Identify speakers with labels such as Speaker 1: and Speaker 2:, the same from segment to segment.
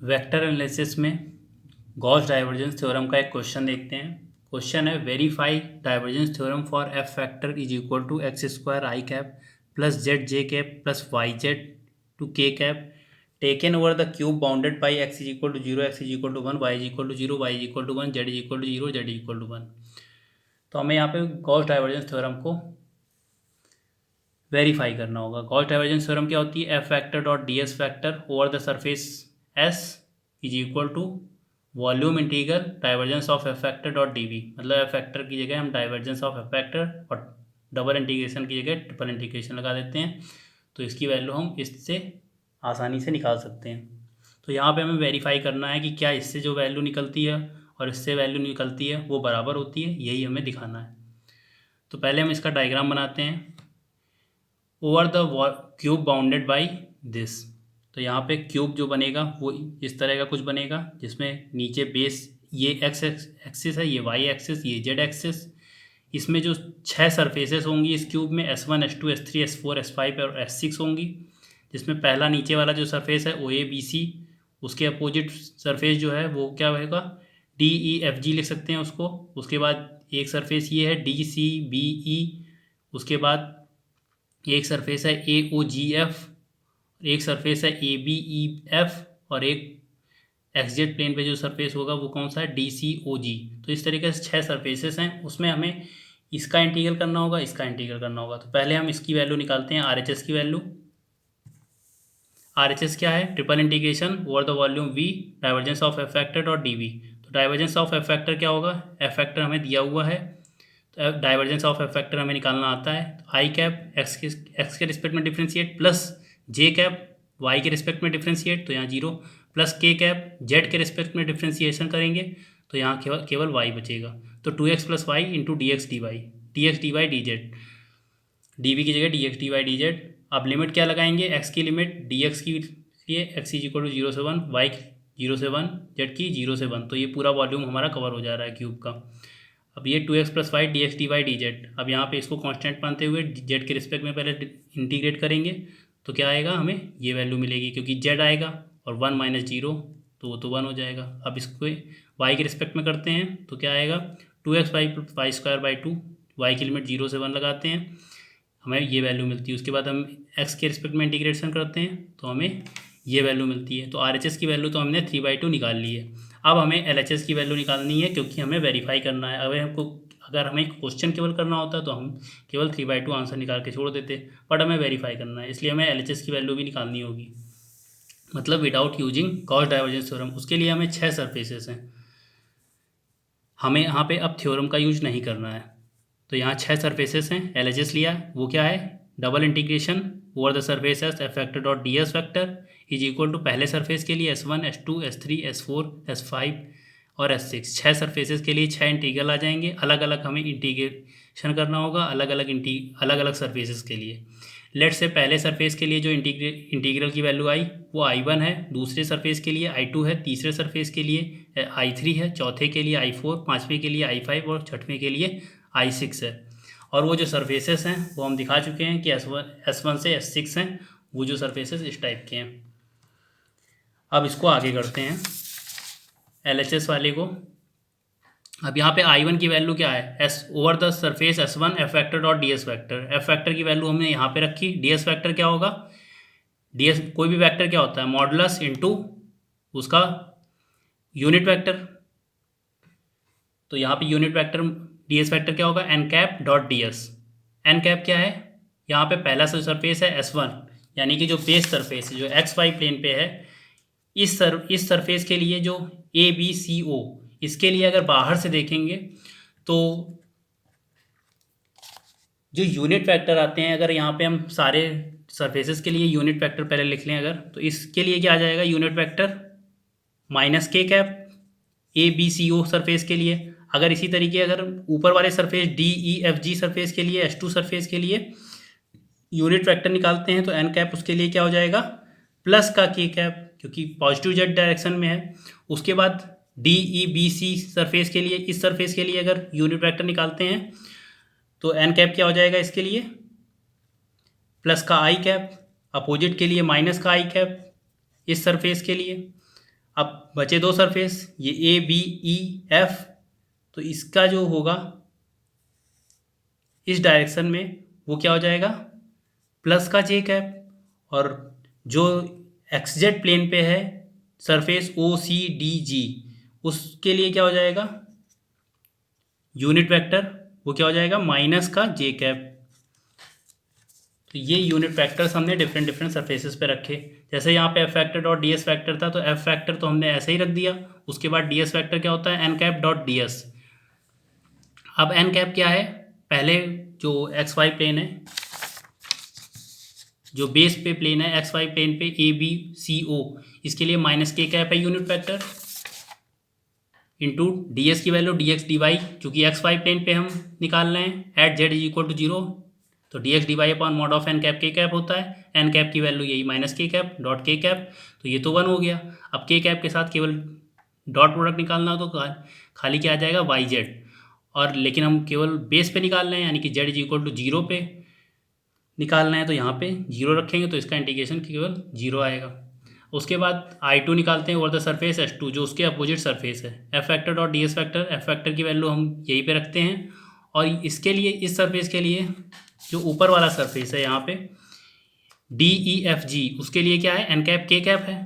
Speaker 1: Vector analysis में Gauss divergence theorem का एक क्वेश्चन देखते हैं। क्वेश्चन है verify divergence theorem for F vector is equal to X square I cap plus Z J cap plus Y Z two K cap taken over the cube bounded by X is equal to zero, X is equal to one, Y is equal to zero, Y is equal to one, Z is equal to zero, Z is equal to one. तो हमें यहाँ पे Gauss divergence theorem को verify करना होगा। Gauss divergence theorem क्या होती है? F factor dot D S factor over the surface s is equal to volume integral divergence of f factor dot d v. मतलब एफ फैक्टर की जगह हम डाइवर्जेंस ऑफ एफ फैक्टर और double integration की जगह ट्रिपल इंटीग्रेशन लगा देते हैं, तो इसकी वैल्यू हम इससे आसानी से निकाल सकते हैं। तो यहाँ पे हमें वेरीफाई करना है कि क्या इससे जो वैल्यू निकलती है और इससे वैल्यू निकलती है वो बराबर होती है, यही हमें दिखाना है। तो पहले हम इसका डायग्राम बनाते हैं। Over the cube bounded by this, तो यहाँ पे क्यूब जो बनेगा वो इस तरह का कुछ बनेगा, जिसमें नीचे बेस ये एक्स एक्सिस है, ये वाई एक्सिस, ये जेड एक्सिस। इसमें जो 6 सरफेसेस होंगी इस क्यूब में S1 S2 S3 S4 S5 और S6 होंगी, जिसमें पहला नीचे वाला जो सरफेस है OABC, उसके अपोजिट सरफेस जो है वो क्या होगा, DEFG लिख सकते हैं उसको। उसके बाद एक सरफेस ये है DCBE, उसके बाद एक सरफेस है AOGF, एक सरफेस है ABEF और एक एक्सजेड प्लेन पे जो सरफेस होगा वो कौन सा है, DCOG। तो इस तरीके से 6 सरफेसेस हैं, उसमें हमें इसका इंटीग्रल करना होगा, इसका इंटीग्रल करना होगा। तो पहले हम इसकी वैल्यू निकालते हैं, RHS की वैल्यू। RHS क्या है? Triple integration over the volume V divergence of f factor dot DV। तो डाइवर्जेंस ऑफ एफ फैक्टर क्या होगा? एफ फैक्टर हमें दिया हुआ है, तो डाइवर्जेंस ऑफ एफ फैक्टर हमें निकालना आता है। आई कैप एक्स के रिस्पेक्ट में differentiate plus j cap y के रिस्पेक्ट में डिफ्रेंशिएट, तो यहाँ zero, plus k cap z के रिस्पेक्ट में डिफ्रेंशिएशन करेंगे तो यहाँ केवल वाई बचेगा। तो 2x plus y into d x D y, d x D y d z, d v की जगह d x D y d z. अब लिमिट क्या लगाएंगे? एक्स की लिमिट डी एक्स की लिए एक्स इज इक्वल टू 0 से 1, Y 0 से 1, जेड की 0 से 1। तो ये पूरा वॉल्यूम हमारा कवर हो जा रहा है क्यूब का। अब ये 2x plus y d x D y d z, अब यहाँ पे इसको कांस्टेंट मानते हुए जेड के रिस्पेक्ट में पहले इंटीग्रेट करेंगे तो क्या आएगा, हमें ये वैल्यू मिलेगी, क्योंकि जेड आएगा और 1 माइनस जीरो तो वो तो 1 हो जाएगा। अब इसको वाई के रिस्पेक्ट में करते हैं तो क्या आएगा, 2x y square by 2, y की लिमिट 0 से 1 लगाते हैं, हमें ये वैल्यू मिलती है। उसके बाद हम एक्स के रिस्पेक्ट में इंटीग्रेशन करते हैं तो हमें ये वैल्यू मिलती है। तो RHS की वैल्यू तो हमने 3/2 निकाल ली है। अब हमें LHS की वैल्यू निकालनी है, क्योंकि हमें वेरीफाई करना है। अगर हमें क्वेश्चन केवल करना होता तो हम केवल 3/2 आंसर निकाल के छोड़ देते, बट हमें वेरीफाई करना है, इसलिए हमें LHS की वैल्यू भी निकालनी होगी, मतलब without using Gauss divergence theorem. उसके लिए हमें 6 सरफेसेस हैं, हमें यहाँ पे अब थ्योरम का यूज नहीं करना है। तो यहाँ 6 सरफेसेस हैं, LHS लिया, वो क्या है, double integration over the surface S F factor dot D S factor is equal to पहले सरफेस के लिए S1 S2 S3 S4 S5 और S6। 6 सरफेसेस के लिए 6 इंटीग्रल आ जाएंगे, अलग अलग हमें इंटीग्रेशन करना होगा अलग अलग सरफेसेस के लिए। लेट से पहले सरफेस के लिए जो इंटीग्रल की वैल्यू आई वो I1 है, दूसरे सरफेस के लिए I2 है, तीसरे सरफेस के लिए I3 है, चौथे के लिए I4, पाँचवें के लिए I5 और छठवें के लिए I6 है। और वो जो सरफेसेस हैं वो हम दिखा चुके हैं कि S1 से S6 हैं, वो जो सरफेसेस इस टाइप के हैं। अब इसको आगे करते हैं LHS वाले को। अब यहाँ पे I1 की वैल्यू क्या है, S over the surface S1 F factor dot D S factor. F factor की वैल्यू हमने यहाँ पे रखी, डी एस फैक्टर क्या होगा, डी एस कोई भी वेक्टर क्या होता है, मॉडुलस इनटू उसका यूनिट वेक्टर। तो यहाँ पे unit vector d S factor क्या होगा, n cap dot D s. N cap क्या है, यहाँ पे पहला सरफेस है S1, यानी कि जो बेस सरफेस है जो XY प्लेन पे है, इस सरफेस के लिए जो ABCO, इसके लिए अगर बाहर से देखेंगे तो जो यूनिट वेक्टर आते हैं, अगर यहाँ पे हम सारे सरफेसेस के लिए यूनिट वेक्टर पहले लिख लें अगर, तो इसके लिए क्या आ जाएगा, unit vector minus K cap ABCO surface के लिए। अगर इसी तरीके अगर ऊपर वाले सरफेस DEFG सरफेस के लिए, S2 सरफेस के लिए यूनिट वेक्टर निकालते हैं तो एन कैप उसके लिए क्या हो जाएगा, प्लस का के कैप, क्योंकि पॉजिटिव जेड डायरेक्शन में है। उसके बाद DEBC सरफेस के लिए, इस सरफेस के लिए अगर यूनिट वेक्टर निकालते हैं तो एन कैप क्या हो जाएगा इसके लिए, प्लस का आई कैप, अपोजिट के लिए माइनस का आई कैप इस सरफेस के लिए। अब बचे दो सरफेस, ये ए बी ई एफ, तो इसका जो होगा इस डायरेक्शन में वो क्या हो जाएगा, प्लस का जे कैप, और जो एक्स जेड प्लेन पे है सरफेस ओ सी डी जी, उसके लिए क्या हो जाएगा यूनिट वेक्टर, वो क्या हो जाएगा माइनस का जे कैप। तो ये यूनिट फैक्टर्स हमने डिफरेंट डिफरेंट सरफेसेस पे रखे। जैसे यहाँ पे F factor dot D S factor था, तो एफ फैक्टर तो हमने ऐसे ही रख दिया। उसके बाद डी एस फैक्टर क्या होता है, N cap dot D s. अब एन कैप क्या है, पहले जो एक्स वाई प्लेन है, जो बेस पे प्लेन है एक्स वाई प्लेन पे ए बी सी ओ, इसके लिए माइनस के कैप है unit vector, into D S की value D x D Y, चूँकि एक्स वाई प्लेन पे हम निकाल रहे हैं, at Z is equal to zero, तो D x D Y upon mod of N cap के कैप होता है। एन कैप की वैल्यू यही माइनस के कैप डॉट के कैप, तो ये तो 1 हो गया। अब के कैप के साथ केवल डॉट प्रोडक्ट निकालना हो तो खाली क्या आ जाएगा वाई जेड, और लेकिन हम केवल बेस पे निकाल रहे हैं, यानी कि z is equal to zero पे निकालना है, तो यहाँ पे जीरो रखेंगे तो इसका इंटीग्रेशन केवल जीरो आएगा। उसके बाद I2 निकालते हैं ओवर द सरफेस S2, जो उसके अपोजिट सरफेस है। F factor dot D S factor, F factor की वैल्यू हम यहीं पे रखते हैं, और इसके लिए इस सरफेस के लिए जो ऊपर वाला सरफेस है यहाँ पे डी ई एफ जी, उसके लिए क्या है एन कैप के कैप है,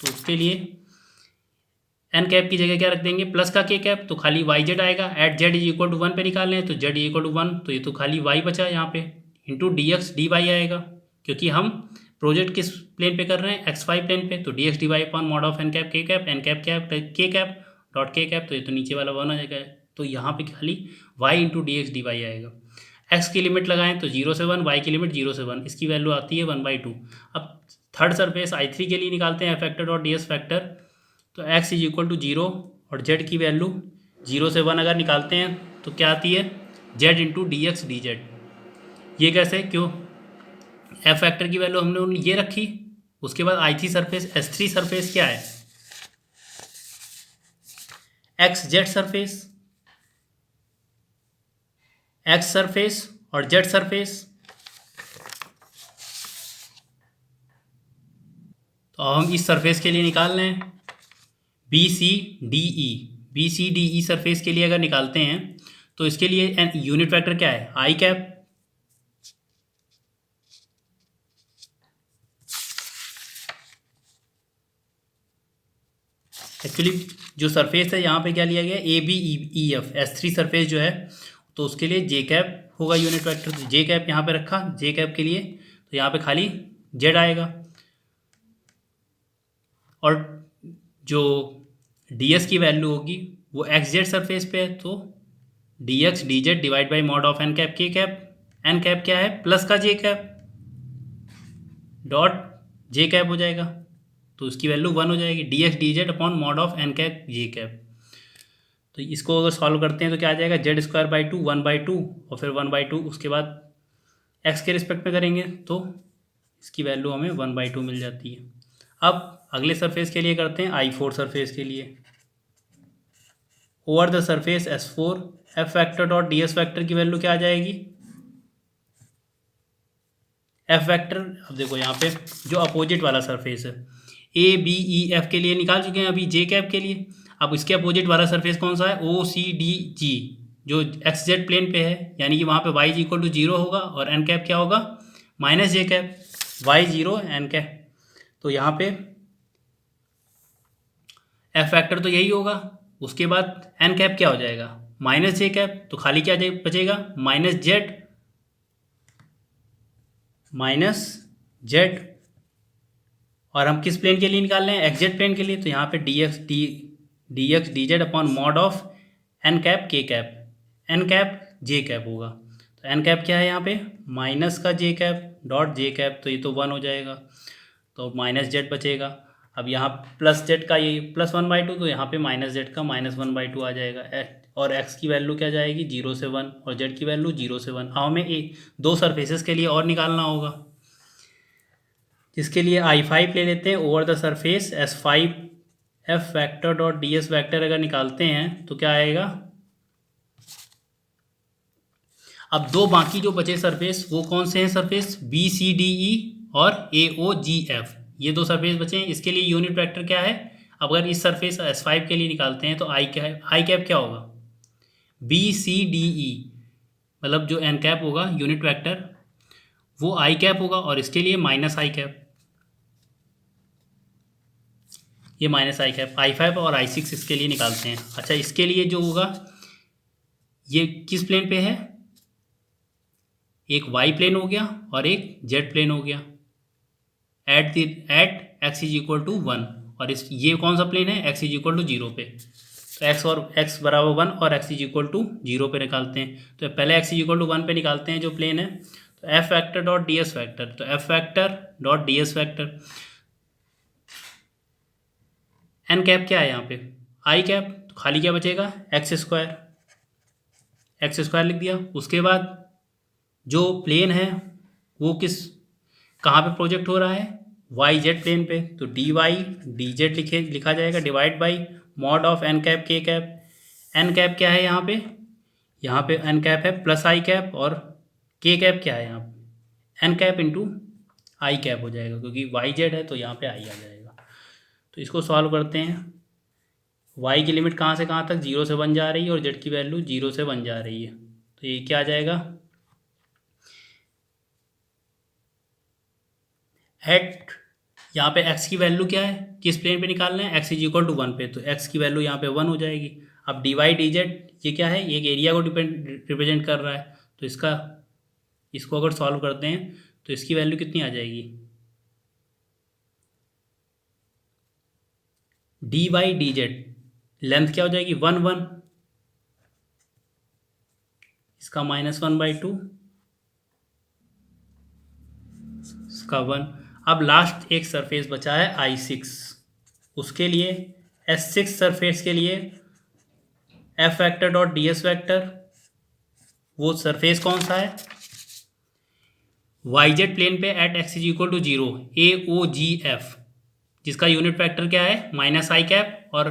Speaker 1: तो उसके लिए एन कैप की जगह क्या रख देंगे प्लस का के कैप, तो खाली वाई जेड आएगा। At Z is equal to 1 पे निकाल लें तो जेड इज इक्वल टू 1, तो ये तो खाली वाई बचा यहाँ पे, into d x D y आएगा, क्योंकि हम प्रोजेक्ट किस प्लेन पे कर रहे हैं एक्स वाई प्लेन पे, तो D x D Y upon mod of N cap के कैप, एन कैप कैप के कैप डॉट के कैप, तो ये तो नीचे वाला 1 आ जाएगा, तो यहाँ पे खाली y into d x D y आएगा। एक्स की लिमिट लगाएं तो 0 से 1, वाई की लिमिट 0 से 1, इसकी वैल्यू आती है 1/2। अब थर्ड सरफेस I3 के लिए निकालते हैं factor dot D S vector, तो एक्स इज इक्वल टू 0 और जेड की वैल्यू 0 से 1 अगर निकालते हैं तो क्या आती है Z into d x d Z. ये कैसे, क्यों, एफ फैक्टर की वैल्यू हमने ये रखी, उसके बाद I3 सरफेस S3 सरफेस क्या है x z surface, x surface और जेड सरफेस, तो हम इस सरफेस के लिए निकाल रहे हैं B C D E, B C D E surface के लिए अगर निकालते हैं तो इसके लिए यूनिट वेक्टर क्या है आई कैप, एक्चुअली जो सरफेस है यहाँ पे क्या लिया गया A B E F, S3 surface जो है, तो उसके लिए जे कैप होगा यूनिट वेक्टर, तो जे कैप यहाँ पे रखा, जे कैप के लिए तो यहाँ पे खाली जेड आएगा, और जो डी एस की वैल्यू होगी वो एक्स जेड सरफेस पे है, तो D x d z divide by mod of N cap के कैप, एन कैप क्या है प्लस का j cap dot j cap हो जाएगा, तो उसकी वैल्यू 1 हो जाएगी, d x d z upon mod of N cap j cap. तो इसको अगर सॉल्व करते हैं तो क्या आ जाएगा जेड स्क्वायर बाई 2 1/2, और फिर 1/2 उसके बाद एक्स के रिस्पेक्ट में करेंगे तो इसकी वैल्यू हमें 1/2 मिल जाती है। अब अगले सरफेस के लिए करते हैं I4 सरफेस के लिए, over the surface S4 F factor dot D S factor की वैल्यू क्या आ जाएगी एफ फैक्टर, अब देखो यहाँ पे जो अपोजिट वाला सरफेस है ए बी ई एफ के लिए निकाल चुके हैं अभी जे कैप के लिए, अब इसके अपोजिट वाला सरफेस कौन सा है ओ सी डी जी, जो एक्स जेड प्लेन पे है, यानी कि वहाँ पे वाई इक्वल टू 0 होगा और एन कैप क्या होगा माइनस जे कैप, वाई 0 एन कैप, तो यहाँ पे एफ फैक्टर तो यही होगा। उसके बाद एन कैप क्या हो जाएगा माइनस जे कैप, तो खाली क्या बचेगा माइनस जेड, और हम किस प्लेन के लिए निकाल रहे हैं एक्स जेड प्लेन के लिए, तो यहाँ पे d x d z upon mod of N cap के cap, n cap j cap होगा, तो एन कैप क्या है यहाँ पे माइनस का j cap dot j cap, तो ये तो 1 हो जाएगा, तो माइनस जेड बचेगा। अब यहाँ प्लस जेड का ये प्लस 1/2, तो यहाँ पे माइनस जेड का माइनस 1/2 आ जाएगा, और एक्स की वैल्यू क्या जाएगी 0 से 1 और जेड की वैल्यू 0 से 1। अब हमें दो सरफेसेस के लिए और निकालना होगा, जिसके लिए I5 ले लेते हैं over the surface S5 F factor dot D S factor अगर निकालते हैं तो क्या आएगा, अब दो बाकी जो बचे सरफेस वो कौन से हैं surface B C D E और ए ओ जी एफ, ये दो सरफेस बचे हैं, इसके लिए यूनिट वेक्टर क्या है अब अगर इस सरफेस S5 के लिए निकालते हैं तो आई कैप क्या होगा, BCDE, मतलब जो एन कैप होगा यूनिट वेक्टर वो आई कैप होगा, और इसके लिए माइनस आई कैप, ये माइनस आई कैप, I5 और I6 इसके लिए निकालते हैं। अच्छा, इसके लिए जो होगा ये किस प्लेन पे है, एक वाई प्लेन हो गया और एक जेड प्लेन हो गया, at x is equal to 1, और इस ये कौन सा प्लेन है, x इज इक्वल टू 0 पे। तो x बराबर 1 और x इज इक्वल टू 0 पे निकालते हैं। तो पहले x इज इक्वल टू 1 पे निकालते हैं जो प्लेन है। तो F factor dot D S vector, तो F factor dot D S vector, N cap क्या है यहाँ पे, आई कैप, तो खाली क्या बचेगा, एक्स स्क्वायर लिख दिया। उसके बाद जो प्लेन है वो कहाँ पे प्रोजेक्ट हो रहा है, वाई जेड प्लेन पे, तो डी वाई डी जेड लिखा जाएगा divide by mod of N cap के कैप। एन कैप क्या है यहाँ पे एन कैप है प्लस आई कैप, और के कैप क्या है यहाँ पे, n cap into i cap हो जाएगा, क्योंकि वाई जेड है तो यहाँ पे आई आ जाएगा। तो इसको सॉल्व करते हैं। वाई की लिमिट कहाँ से कहाँ तक, 0 से 1 जा रही है, और जेड की वैल्यू 0 से 1 जा रही है। तो ये क्या आ जाएगा, एट यहाँ पे x की वैल्यू क्या है, किस प्लेन पे निकालना है, x इज इक्वल टू 1 पे, तो x की वैल्यू यहाँ पे 1 हो जाएगी। अब डी वाई डी जेड ये क्या है, ये एक एरिया को रिप्रेजेंट कर रहा है, तो इसको अगर सॉल्व करते हैं तो इसकी वैल्यू कितनी आ जाएगी, d y d z length क्या हो जाएगी 1 1, इसका -1/2, इसका 1। अब लास्ट एक सरफेस बचा है I6, उसके लिए S6 सरफेस के लिए F factor dot D S factor, वो सरफेस कौन सा है, वाई जेड प्लेन पे at x is equal to 0, AOGF, जिसका यूनिट वेक्टर क्या है माइनस आई कैप, और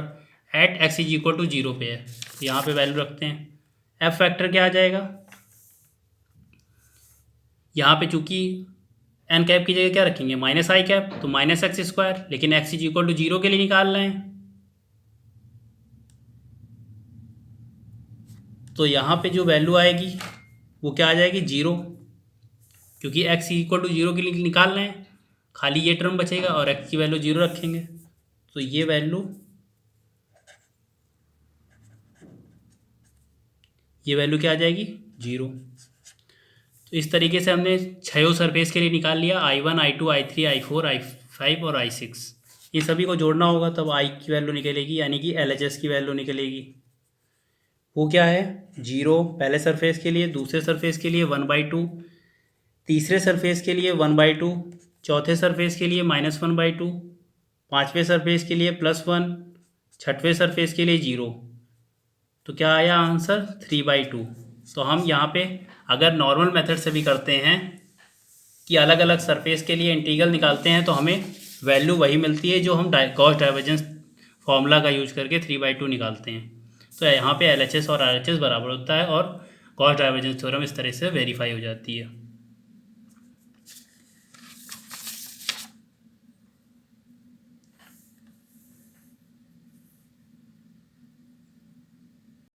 Speaker 1: at x is equal to 0 पे है। तो यहाँ पे वैल्यू रखते हैं, एफ फैक्टर क्या आ जाएगा, यहाँ पे चूंकि एन कैप की जगह क्या रखेंगे माइनस आई कैप, तो -x², लेकिन x इज इक्वल टू 0 के लिए निकाल रहे हैं, तो यहाँ पे जो वैल्यू आएगी वो क्या आ जाएगी 0, क्योंकि x इक्वल टू 0 के लिए निकाल रहे हैं, खाली ये टर्म बचेगा और x की वैल्यू 0 रखेंगे, तो ये वैल्यू क्या आ जाएगी 0। तो इस तरीके से हमने 6 सरफेस के लिए निकाल लिया, I1 I2 I3 I4 I5 और I6। इन सभी को जोड़ना होगा तब I की वैल्यू निकलेगी, यानी कि LHS की वैल्यू निकलेगी। वो क्या है 0 पहले सरफेस के लिए, दूसरे सरफेस के लिए 1/2, तीसरे सरफेस के लिए 1/2, चौथे सरफेस के लिए -1/2, पाँचवें सरफेस के लिए +1, छठवें सरफेस के लिए 0। तो क्या आया आंसर 3/2। तो हम यहाँ पे अगर नॉर्मल मेथड से भी करते हैं कि अलग अलग सरफेस के लिए इंटीग्रल निकालते हैं तो हमें वैल्यू वही मिलती है जो हम गॉस डाइवर्जेंस फॉर्मूला का यूज करके 3/2 निकालते हैं। तो यहाँ पे LHS और RHS बराबर होता है और गॉस डाइवर्जेंस थ्योरम इस तरह से वेरीफाई हो जाती है।